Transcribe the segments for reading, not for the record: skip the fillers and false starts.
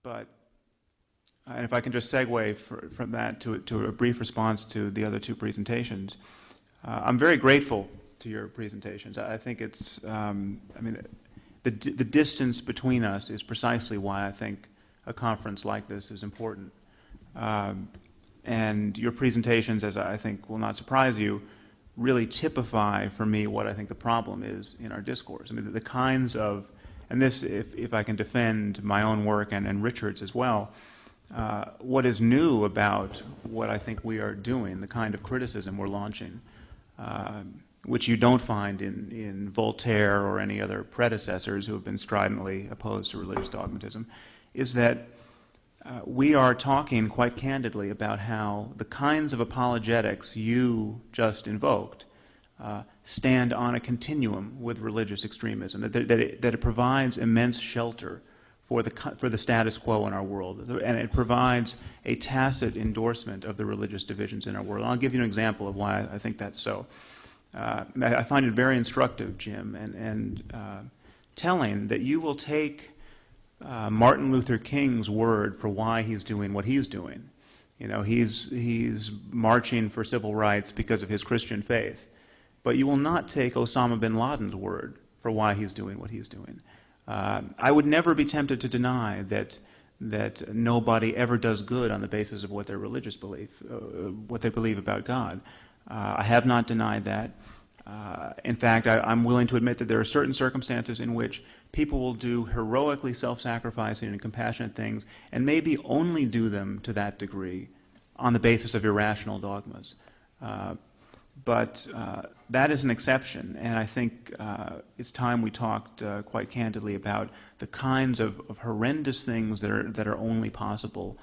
but and if I can just segue from that to a brief response to the other two presentations, I'm very grateful to your presentations. I think it's, I mean, the distance between us is precisely why I think a conference like this is important. And your presentations, as I think will not surprise you, really typify for me what I think the problem is in our discourse. I mean, the kinds of, and this, if I can defend my own work and Richard's as well, what is new about what I think we are doing, the kind of criticism we're launching, which you don't find in Voltaire or any other predecessors who have been stridently opposed to religious dogmatism, is that we are talking quite candidly about how the kinds of apologetics you just invoked stand on a continuum with religious extremism, that it provides immense shelter for the status quo in our world, and it provides a tacit endorsement of the religious divisions in our world. And I'll give you an example of why I think that's so. I find it very instructive, Jim, and telling that you will take Martin Luther King's word for why he's doing what he's doing. You know, he's marching for civil rights because of his Christian faith, but you will not take Osama bin Laden's word for why he's doing what he's doing. I would never be tempted to deny that nobody ever does good on the basis of what their religious belief, what they believe about God. I have not denied that. In fact, I'm willing to admit that there are certain circumstances in which people will do heroically self-sacrificing and compassionate things, and maybe only do them to that degree on the basis of irrational dogmas. But that is an exception, and I think it's time we talked quite candidly about the kinds of horrendous things that are only possible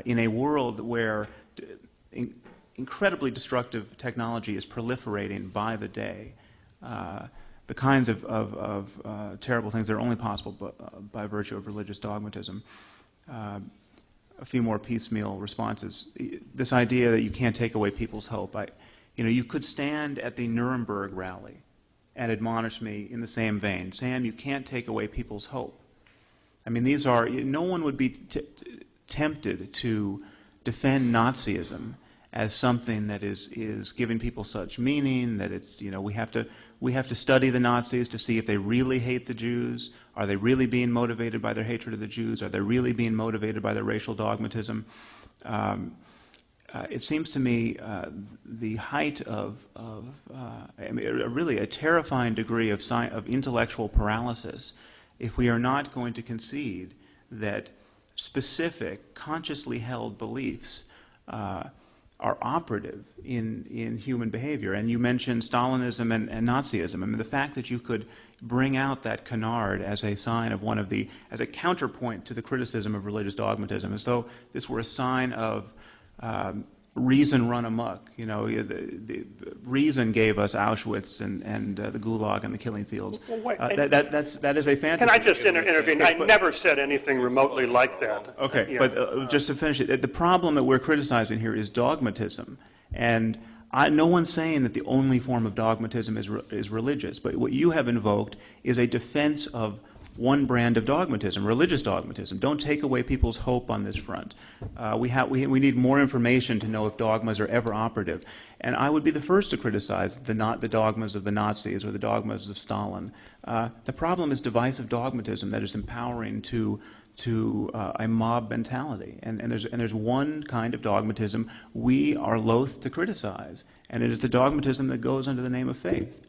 in a world where incredibly destructive technology is proliferating by the day. The kinds of terrible things that are only possible by virtue of religious dogmatism. A few more piecemeal responses. This idea that you can't take away people's hope. You know, you could stand at the Nuremberg rally and admonish me in the same vein. Sam, you can't take away people's hope. I mean, these are, no one would be tempted to defend Nazism as something that is giving people such meaning that it's, you know, we have to study the Nazis to see if they really hate the Jews. Are they really being motivated by their hatred of the Jews? Are they really being motivated by their racial dogmatism? It seems to me the height of I mean, really a terrifying degree of intellectual paralysis if we are not going to concede that specific, consciously held beliefs are operative in human behavior. And you mentioned Stalinism and Nazism. I mean, the fact that you could bring out that canard as a sign of as a counterpoint to the criticism of religious dogmatism, as though this were a sign of reason run amok. You know, the reason gave us Auschwitz and the Gulag and the killing fields. Well, wait, that is a fantasy. Can I just intervene? I never said anything remotely like that. Okay, yeah. But just to finish it, the problem that we're criticizing here is dogmatism, and no one's saying that the only form of dogmatism is religious, but what you have invoked is a defense of one brand of dogmatism, religious dogmatism. Don't take away people's hope on this front. We need more information to know if dogmas are ever operative. And I would be the first to criticize the dogmas of the Nazis or the dogmas of Stalin. The problem is divisive dogmatism that is empowering to a mob mentality. And there's one kind of dogmatism we are loath to criticize, and it is the dogmatism that goes under the name of faith.